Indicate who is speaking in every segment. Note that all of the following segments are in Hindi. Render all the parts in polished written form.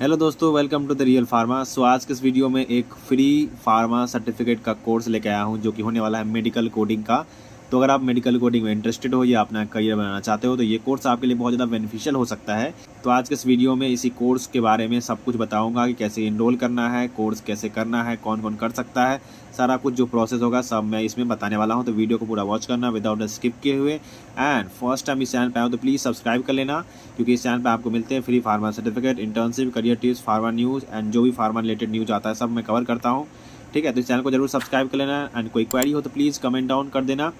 Speaker 1: हेलो दोस्तों, welcome to the real pharma. आज के इस वीडियो में एक फ्री फार्मा सर्टिफिकेट का कोर्स लेके आया हूं जो कि होने वाला है मेडिकल कोडिंग का। तो अगर आप मेडिकल कोडिंग में इंटरेस्टेड हो या अपना करियर बनाना चाहते हो तो ये कोर्स आपके लिए बहुत ज़्यादा बेनिफिशियल हो सकता है। तो आज के इस वीडियो में इसी कोर्स के बारे में सब कुछ बताऊंगा कि कैसे इनरोल करना है, कोर्स कैसे करना है, कौन कौन कर सकता है, सारा कुछ जो प्रोसेस होगा सब मैं इसमें बताने वाला हूँ। तो वीडियो को पूरा वॉच करना विदाउट स्किप किए हुए। एंड फर्स्ट टाइम इस चैनल पर आए हो तो प्लीज़ सब्सक्राइब कर लेना, क्योंकि इस चैनल पर आपको मिलते हैं free pharma certificate, internship, career tips, pharma news and जो भी फार्मा रिलेटेड न्यूज़ आता है सब मैं कवर करता हूँ। ठीक है, तो इस चैनल को जरूर सब्सक्राइब कर लेना। एंड कोई क्वेरी हो तो प्लीज़ कमेंट डाउन कर देना।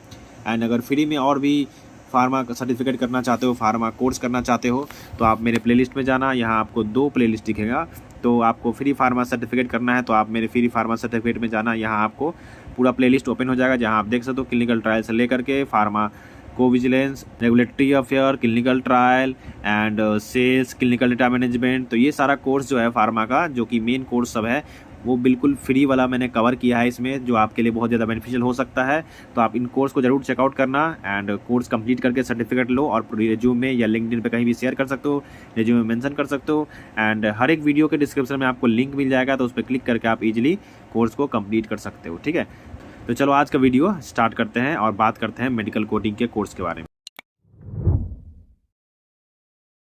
Speaker 1: एंड अगर फ्री में और भी फार्मा सर्टिफिकेट करना चाहते हो, फार्मा कोर्स करना चाहते हो, तो आप मेरे प्लेलिस्ट में जाना। यहाँ आपको 2 प्लेलिस्ट दिखेगा। तो आपको फ्री फार्मा सर्टिफिकेट करना है तो आप मेरे फ्री फार्मा सर्टिफिकेट में जाना। यहाँ आपको पूरा प्लेलिस्ट ओपन हो जाएगा, जहाँ आप देख सकते हो क्लिनिकल ट्रायल से लेकर के pharmacovigilance, regulatory affair, clinical trial and sales, clinical data management. तो ये सारा कोर्स जो है फार्मा का, जो कि मेन कोर्स सब है, वो बिल्कुल फ्री वाला मैंने कवर किया है इसमें, जो आपके लिए बहुत ज़्यादा बेनिफिशियल हो सकता है। तो आप इन कोर्स को जरूर चेकआउट करना एंड कोर्स कंप्लीट करके सर्टिफिकेट लो और रिज्यूमे या लिंक्डइन पे कहीं भी शेयर कर सकते हो, रिज्यूमे मेंशन कर सकते हो। एंड हर एक वीडियो के डिस्क्रिप्शन में आपको लिंक मिल जाएगा, तो उस पर क्लिक करके आप इजीली कोर्स को कंप्लीट कर सकते हो। ठीक है, तो चलो आज का वीडियो स्टार्ट करते हैं और बात करते हैं मेडिकल कोडिंग के कोर्स के बारे में।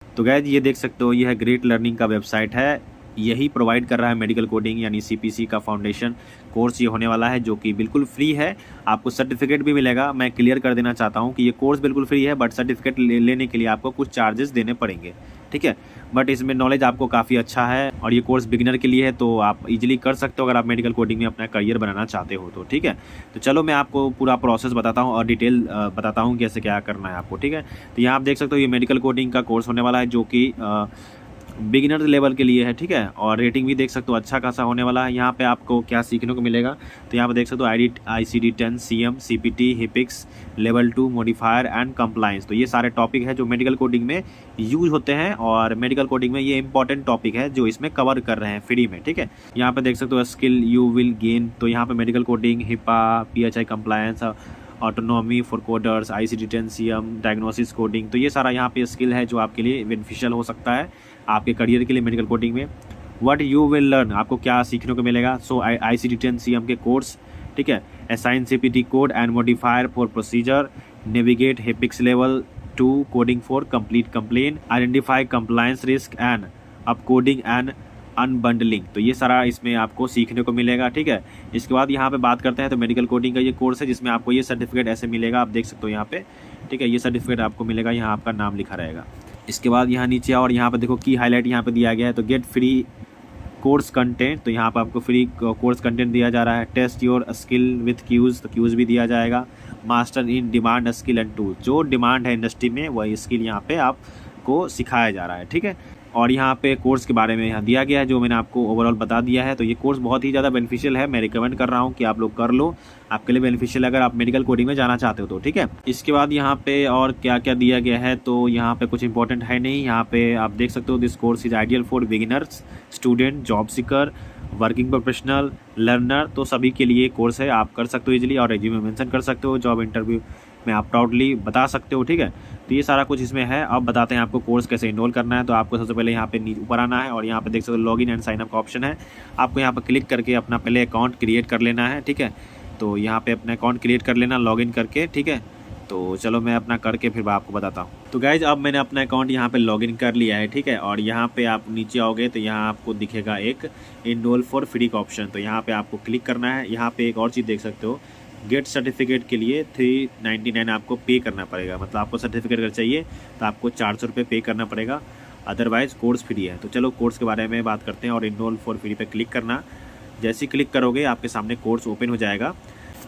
Speaker 1: तो गाइस ये देख सकते हो, ये है ग्रेट लर्निंग का वेबसाइट है। यही प्रोवाइड कर रहा है मेडिकल कोडिंग यानी सीपीसी का फाउंडेशन कोर्स ये होने वाला है, जो कि बिल्कुल फ्री है। आपको सर्टिफिकेट भी मिलेगा। मैं क्लियर कर देना चाहता हूँ कि ये कोर्स बिल्कुल फ्री है, बट सर्टिफिकेट लेने के लिए आपको कुछ चार्जेस देने पड़ेंगे। ठीक है, बट इसमें नॉलेज आपको काफ़ी अच्छा है और ये कोर्स बिगिनर के लिए है, तो आप इजीली कर सकते हो अगर आप मेडिकल कोडिंग में अपना करियर बनाना चाहते हो तो। ठीक है, तो चलो मैं आपको पूरा प्रोसेस बताता हूँ और डिटेल बताता हूँ कैसे क्या करना है आपको। ठीक है, तो यहाँ आप देख सकते हो ये मेडिकल कोडिंग का कोर्स होने वाला है, जो कि बिगिनर लेवल के लिए है। ठीक है, और रेटिंग भी देख सकते हो अच्छा खासा होने वाला है। यहाँ पे आपको क्या सीखने को मिलेगा, तो यहाँ पे देख सकते हो ICD-10, CM, CPT, हिपिक्स, लेवल 2, मॉडिफायर एंड कंप्लाइंस। तो ये सारे टॉपिक है जो मेडिकल कोडिंग में यूज होते हैं और मेडिकल कोडिंग में ये इंपॉर्टेंट टॉपिक है जो इसमें कवर कर रहे हैं फ्री में। ठीक है, यहाँ पे देख सकते हो स्किल यू विल गेन। तो यहाँ पे medical coding, HIPAA, PHI compliance, autonomy for coders, ICD-10, CM, diagnosis coding. तो ये सारा यहाँ पे स्किल है जो आपके लिए बेनिफिशियल हो सकता है आपके करियर के लिए मेडिकल कोडिंग में। व्हाट यू विल लर्न, आपको क्या सीखने को मिलेगा। सो ICD-10, CM के कोर्स। ठीक है, assign CPT code and modifier for procedure, navigate हिपिक्स level 2 coding for complete complain, identify compliance risk and up coding and unbundling. तो ये सारा इसमें आपको सीखने को मिलेगा। ठीक है, इसके बाद यहाँ पे बात करते हैं तो मेडिकल कोडिंग का ये कोर्स है जिसमें आपको ये सर्टिफिकेट ऐसे मिलेगा, आप देख सकते हो यहाँ पे। ठीक है, ये सर्टिफिकेट आपको मिलेगा, यहाँ आपका नाम लिखा रहेगा। इसके बाद यहाँ नीचे और यहाँ पे देखो की हाईलाइट यहाँ पे दिया गया है, तो गेट फ्री कोर्स कंटेंट। तो यहाँ पे आपको फ्री कोर्स कंटेंट दिया जा रहा है। Test your skill with quiz, तो क्यूज़ भी दिया जाएगा। Master in demand skill and tool, जो डिमांड है इंडस्ट्री में वही स्किल यहाँ पे आपको सिखाया जा रहा है। ठीक है, और यहाँ पे कोर्स के बारे में यहाँ दिया गया है जो मैंने आपको ओवरऑल बता दिया है। तो ये कोर्स बहुत ही ज़्यादा बेनिफिशियल है, मैं रिकमेंड कर रहा हूँ कि आप लोग कर लो, आपके लिए बेनिफिशियल अगर आप मेडिकल कोडिंग में जाना चाहते हो तो। ठीक है, इसके बाद यहाँ पे और क्या क्या दिया गया है, तो यहाँ पे कुछ इंपॉर्टेंट है नहीं। यहाँ पे आप देख सकते हो this course is ideal for beginners, student, job seeker, working professional, learner. तो सभी के लिए कोर्स है, आप कर सकते हो इजीली और रेज्यूमे मेंशन कर सकते हो, जॉब इंटरव्यू में आप प्राउडली बता सकते हो। ठीक है, तो ये सारा कुछ इसमें है। अब बताते हैं आपको कोर्स कैसे इनरोल करना है। तो आपको सबसे पहले यहाँ पे ऊपर आना है और यहाँ पे देख सकते हो लॉगिन एंड साइन अप का ऑप्शन है। आपको यहाँ पे क्लिक करके अपना पहले अकाउंट क्रिएट कर लेना है। ठीक है, तो यहाँ पे अपना अकाउंट क्रिएट कर लेना लॉगिन करके। ठीक है, तो चलो मैं अपना करके फिर मैं आपको बताता हूँ। तो गाइज अब मैंने अपना अकाउंट यहाँ पे लॉगिन कर लिया है। ठीक है, और यहाँ पे आप नीचे आओगे तो यहाँ आपको दिखेगा एक इनरोल फॉर फ्री का ऑप्शन, तो यहाँ पे आपको क्लिक करना है। यहाँ पे एक और चीज़ देख सकते हो, गेट सर्टिफिकेट के लिए 399 आपको पे करना पड़ेगा। मतलब आपको सर्टिफिकेट अगर चाहिए तो आपको 400 रुपये पे करना पड़ेगा, अदरवाइज़ कोर्स फ्री है। तो चलो कोर्स के बारे में बात करते हैं और इनरोल फॉर फ्री पे क्लिक करना। जैसे ही क्लिक करोगे आपके सामने कोर्स ओपन हो जाएगा।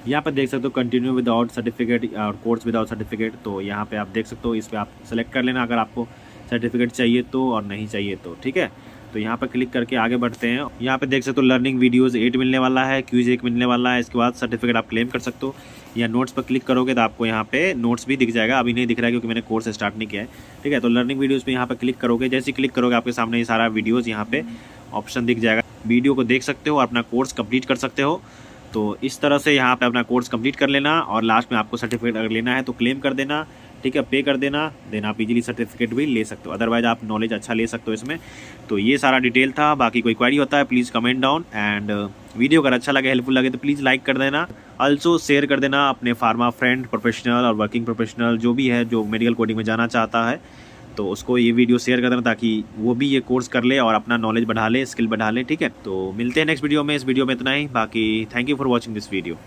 Speaker 1: यहाँ पर देख सकते हो कंटिन्यू विदाउट सर्टिफिकेट और कोर्स विदाउट सर्टिफिकेट। तो यहाँ पे आप देख सकते हो, इस पर आप सेलेक्ट कर लेना अगर आपको सर्टिफिकेट चाहिए तो, और नहीं चाहिए तो। ठीक है, तो यहाँ पर क्लिक करके आगे बढ़ते हैं। यहाँ पे देख सकते हो लर्निंग वीडियोस 8 मिलने वाला है, क्यूज 1 मिलने वाला है। इसके बाद सर्टिफिकेट आप क्लेम कर सकते हो, या नोट्स पर क्लिक करोगे तो आपको यहाँ पे नोट्स भी दिख जाएगा। अभी नहीं दिख रहा है क्योंकि मैंने कोर्स स्टार्ट नहीं किया है। ठीक है, तो लर्निंग वीडियोज़ पे यहाँ पे क्लिक करोगे, जैसे क्लिक करोगे आपके सामने ये सारा वीडियोज़ यहाँ पे ऑप्शन दिख जाएगा। वीडियो को देख सकते हो और अपना कोर्स कंप्लीट कर सकते हो। तो इस तरह से यहाँ पे अपना कोर्स कंप्लीट कर लेना और लास्ट में आपको सर्टिफिकेट अगर लेना है तो क्लेम कर देना। ठीक है, पे कर देना, देन आप इजीली सर्टिफिकेट भी ले सकते हो। अदरवाइज आप नॉलेज अच्छा ले सकते हो इसमें। तो ये सारा डिटेल था। बाकी कोई क्वेरी होता है please comment down, and video अगर अच्छा लगे, हेल्पफुल लगे तो प्लीज़ लाइक कर देना। ऑल्सो शेयर कर देना अपने फार्मा फ्रेंड, प्रोफेशनल और वर्किंग प्रोफेशनल जो भी है, जो मेडिकल कोडिंग में जाना चाहता है, तो उसको ये वीडियो शेयर कर देना ताकि वो भी ये कोर्स कर ले और अपना नॉलेज बढ़ा ले, स्किल बढ़ा ले। ठीक है, तो मिलते हैं नेक्स्ट वीडियो में। इस वीडियो में इतना ही। बाकी thank you for watching this video.